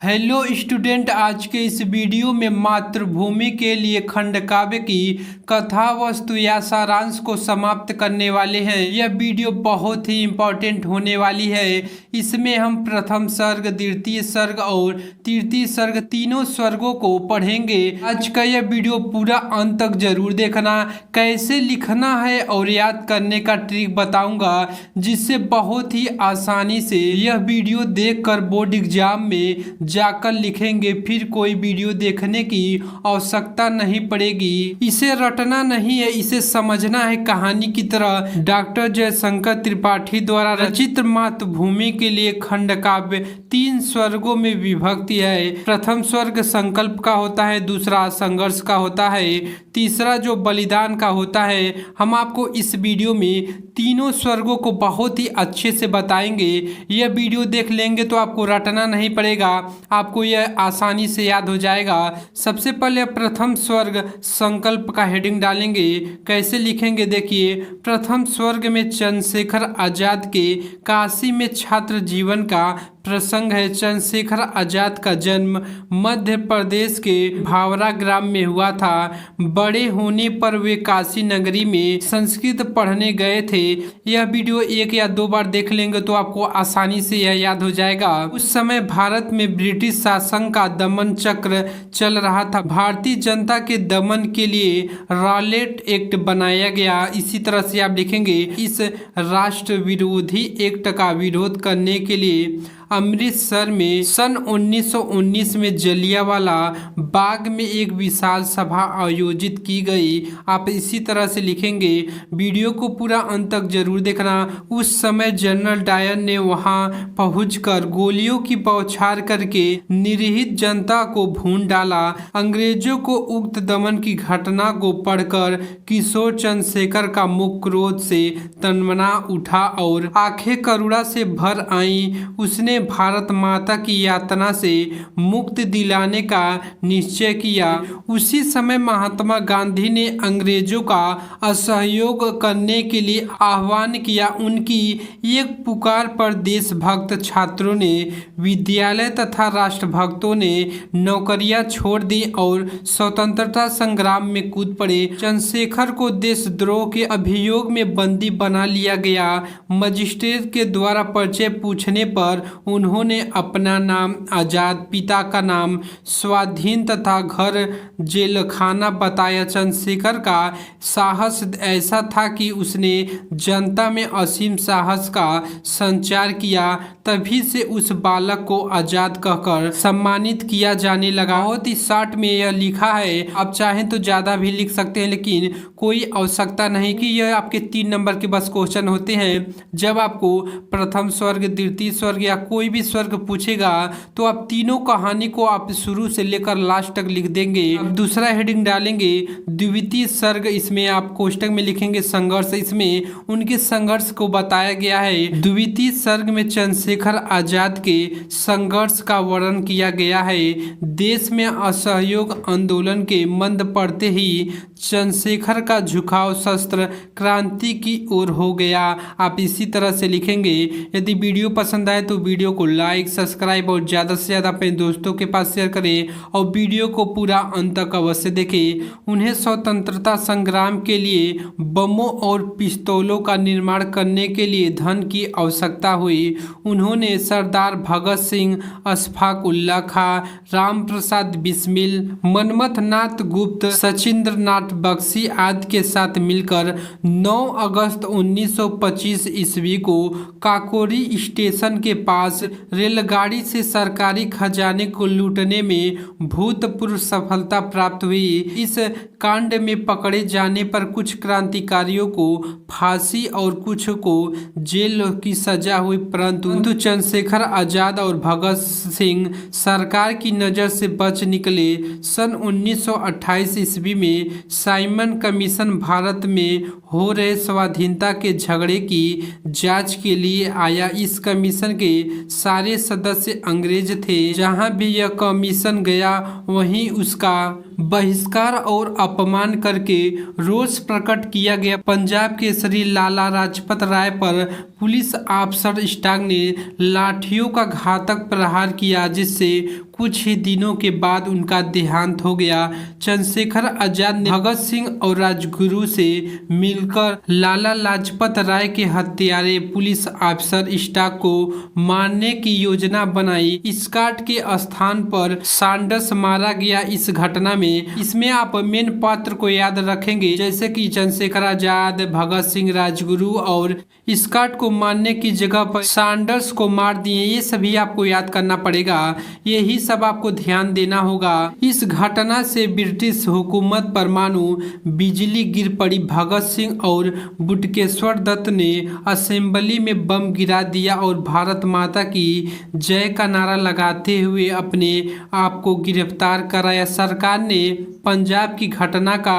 Hello student, आज के इस वीडियो में मातृभूमि के लिए खंडकाव्य की कथा वस्तु या सारांश को समाप्त करने वाले हैं। यह वीडियो बहुत ही इम्पोर्टेंट होने वाली है। इसमें हम प्रथम सर्ग, द्वितीय सर्ग और तृतीय सर्ग तीनों सर्गों को पढ़ेंगे। आज का यह वीडियो पूरा अंत तक जरूर देखना। कैसे लिखना है और याद करने का ट्रिक बताऊंगा, जिससे बहुत ही आसानी से यह वीडियो देखकर बोर्ड एग्जाम में जाकर लिखेंगे। फिर कोई वीडियो देखने की आवश्यकता नहीं पड़ेगी। इसे रटना नहीं है, इसे समझना है कहानी की तरह। डॉक्टर जयशंकर त्रिपाठी द्वारा रचित मातृभूमि के लिए खंडकाव्य 3 स्वर्गों में विभक्त है। प्रथम स्वर्ग संकल्प का होता है, दूसरा संघर्ष का होता है, तीसरा जो बलिदान का होता है। हम आपको इस वीडियो में तीनों स्वर्गों को बहुत ही अच्छे से बताएंगे। यह वीडियो देख लेंगे तो आपको रटना नहीं पड़ेगा, आपको यह आसानी से याद हो जाएगा। सबसे पहले प्रथम स्वर्ग संकल्प का हेडिंग डालेंगे। कैसे लिखेंगे देखिए। प्रथम स्वर्ग में चंद्रशेखर आजाद के काशी में छात्र जीवन का प्रसंग है। चंद्रशेखर आजाद का जन्म मध्य प्रदेश के भावरा ग्राम में हुआ था। बड़े होने पर वे काशी नगरी में संस्कृत पढ़ने गए थे। यह वीडियो 1 या 2 बार देख लेंगे तो आपको आसानी से यह याद हो जाएगा। उस समय भारत में ब्रिटिश शासन का दमन चक्र चल रहा था। भारतीय जनता के दमन के लिए रॉलेट एक्ट बनाया गया। इसी तरह से आप लिखेंगे, इस राष्ट्र विरोधी एक्ट का विरोध करने के लिए अमृतसर में सन 1919 में जलियांवाला बाग में एक विशाल सभा आयोजित की गई। आप इसी तरह से लिखेंगे। वीडियो को पूरा अंत तक जरूर देखना। उस समय जनरल डायर ने वहां पहुंचकर गोलियों की बौछार करके निरीह जनता को भून डाला। अंग्रेजों को उक्त दमन की घटना को पढ़कर किशोर चंद्रशेखर का मुख क्रोध से तनमना उठा और आंखें करुणा से भर आईं। उसने भारत माता की यातना से मुक्ति दिलाने का निश्चय किया। उसी समय महात्मा गांधी ने अंग्रेजों का असहयोग करने के लिए आह्वान किया। उनकी एक पुकार पर देशभक्त छात्रों ने विद्यालय तथा राष्ट्रभक्तों ने नौकरियां छोड़ दी और स्वतंत्रता संग्राम में कूद पड़े। चंद्रशेखर को देशद्रोह के अभियोग में बंदी बना लिया गया। मजिस्ट्रेट के द्वारा परिचय पूछने पर उन्होंने अपना नाम आजाद, पिता का नाम स्वाधीन तथा घर जेलखाना बताया। चंद्रशेखर का साहस ऐसा था कि उसने जनता में असीम साहस का संचार किया। तभी से उस बालक को आजाद कहकर सम्मानित किया जाने लगा। बहुत ही शॉर्ट में यह लिखा है, आप चाहें तो ज़्यादा भी लिख सकते हैं, लेकिन कोई आवश्यकता नहीं कि यह आपके 3 नंबर के बस क्वेश्चन होते हैं। जब आपको प्रथम स्वर्ग, द्वितीय स्वर्ग या कोई भी स्वर्ग पूछेगा तो आप तीनों कहानी को आप शुरू से लेकर लास्ट तक लिख देंगे। अब दूसरा हेडिंग डालेंगे द्वितीय सर्ग। इसमें आप कोष्टक में लिखेंगे संघर्ष। इसमें उनके संघर्ष को बताया गया है। द्वितीय सर्ग में चंद्रशेखर आजाद के संघर्ष का वर्णन किया गया है। देश में असहयोग आंदोलन के मंद पड़ते ही चंद्रशेखर का झुकाव शस्त्र क्रांति की ओर हो गया। आप इसी तरह से लिखेंगे। यदि वीडियो पसंद आए तो वीडियो को लाइक, सब्सक्राइब और ज़्यादा से ज़्यादा अपने दोस्तों के पास शेयर करें और वीडियो को पूरा अंत तक अवश्य देखें। उन्हें स्वतंत्रता संग्राम के लिए बमों और पिस्तौलों का निर्माण करने के लिए धन की आवश्यकता हुई। उन्होंने सरदार भगत सिंह, अशफाक उल्लाह खां, राम प्रसाद बिस्मिल, मनमथ नाथ गुप्त, सचिंद्र नाथ बख्शी आदि के साथ मिलकर 9 अगस्त 1925 ईस्वी को काकोरी स्टेशन के पास रेलगाड़ी से सरकारी खजाने को लूटने में भूतपूर्व सफलता प्राप्त हुई। इस कांड में पकड़े जाने पर कुछ क्रांतिकारियों को फांसी और कुछ को जेल की सजा हुई, परंतु चंद्रशेखर आजाद और भगत सिंह सरकार की नज़र से बच निकले। सन 1928 ईस्वी में साइमन कमीशन भारत में हो रहे स्वाधीनता के झगड़े की जांच के लिए आया। इस कमीशन के सारे सदस्य अंग्रेज थे। जहां भी यह कमीशन गया वहीं उसका बहिष्कार और अपमान करके रोष प्रकट किया गया। पंजाब केसरी लाला लाजपत राय पर पुलिस अफसर स्टार्क ने लाठियों का घातक प्रहार किया, जिससे कुछ ही दिनों के बाद उनका देहांत हो गया। चंद्रशेखर आजाद ने भगत सिंह और राजगुरु से मिलकर लाला लाजपत राय के हत्यारे पुलिस अफसर स्टार्क को मारने की योजना बनाई। स्कॉट के स्थान पर सैंडर्स मारा गया। इस घटना में इसमें आप मेन पात्र को याद रखेंगे, जैसे कि चंद्रशेखर आजाद, भगत सिंह, राजगुरु और स्कॉट को मारने की जगह पर सैंडर्स को मार दिए। ये सभी आपको याद करना पड़ेगा, यही सब आपको ध्यान देना होगा। इस घटना से ब्रिटिश हुकूमत पर मानो बिजली गिर पड़ी। भगत सिंह और बटुकेश्वर दत्त ने असेंबली में बम गिरा दिया और भारत माता की जय का नारा लगाते हुए अपने आप को गिरफ्तार कराया। सरकार ने पंजाब की घटना का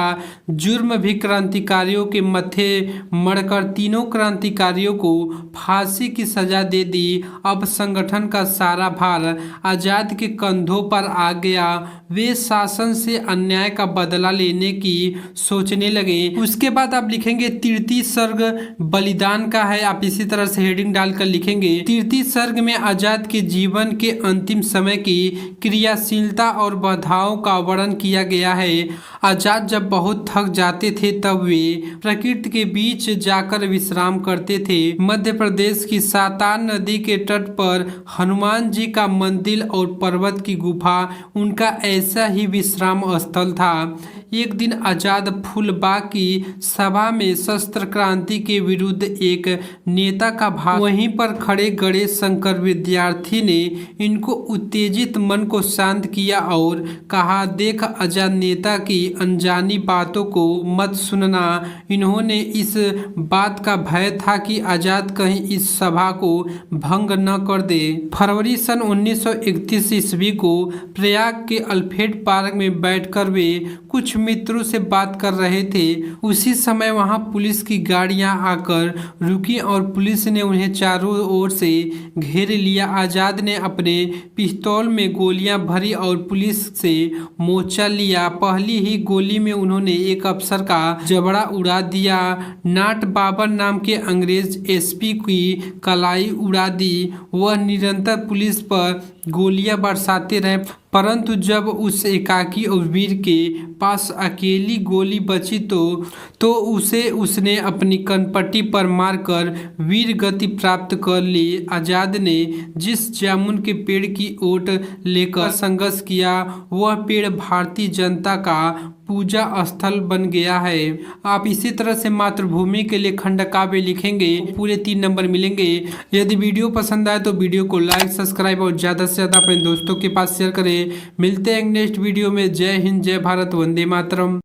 जुर्म भी क्रांतिकारियों के मत्थे मढ़कर तीनों क्रांतिकारियों को फांसी की सजा दे दी। अब संगठन का सारा भार आजाद के कंधों पर आ गया। वे शासन से अन्याय का बदला लेने की सोचने लगे। उसके बाद आप लिखेंगे तृतीय सर्ग बलिदान का है। आप इसी तरह से हेडिंग डालकर लिखेंगे। तृतीय सर्ग में आजाद के जीवन के अंतिम समय की क्रियाशीलता और बाधाओं का वर्णन किया गया है। आजाद जब बहुत थक जाते थे तब वे प्रकृति के बीच जाकर विश्राम करते थे। मध्य प्रदेश की सातान नदी के तट पर हनुमान जी का मंदिर और पर्वत की गुफा उनका ऐसा ही विश्राम स्थल था। एक दिन आजाद फूलबाग की सभा में शस्त्र क्रांति के विरुद्ध एक नेता का भाषण, वहीं पर खड़े गणेश शंकर विद्यार्थी ने इनको उत्तेजित मन को शांत किया और कहा, देख आजाद नेता की अनजानी बातों को मत सुनना। इन्होंने इस बात का भय था कि आजाद कहीं इस सभा को भंग न कर दे। फरवरी सन 1931 ईस्वी को प्रयाग के अल्फ्रेड पार्क में बैठकर वे कुछ मित्रों से बात कर रहे थे। उसी समय वहां पुलिस की गाड़ियां आकर रुकी और पुलिस ने उन्हें चारों ओर से घेर लिया। आजाद ने अपने पिस्तौल में गोलियां भरी और पुलिस से मोर्चा लिया। पहली ही गोली में उन्होंने एक अफसर का जबड़ा उड़ा दिया। नाट बाबर नाम के अंग्रेज एसपी की कलाई उड़ा दी। वह निरंतर पुलिस पर गोलियां बरसाते रहे, परंतु जब उस एकाकी और वीर के पास अकेली गोली बची तो उसने अपनी कनपट्टी पर मारकर वीर गति प्राप्त कर ली। आजाद ने जिस जामुन के पेड़ की ओट लेकर संघर्ष किया, वह पेड़ भारतीय जनता का पूजा स्थल बन गया है। आप इसी तरह से मातृभूमि के लिए खंड काव्य लिखेंगे, पूरे 3 नंबर मिलेंगे। यदि वीडियो पसंद आए तो वीडियो को लाइक, सब्सक्राइब और ज़्यादा से ज़्यादा अपने दोस्तों के पास शेयर करें। मिलते हैं नेक्स्ट वीडियो में। जय हिंद, जय भारत, वंदे मातरम।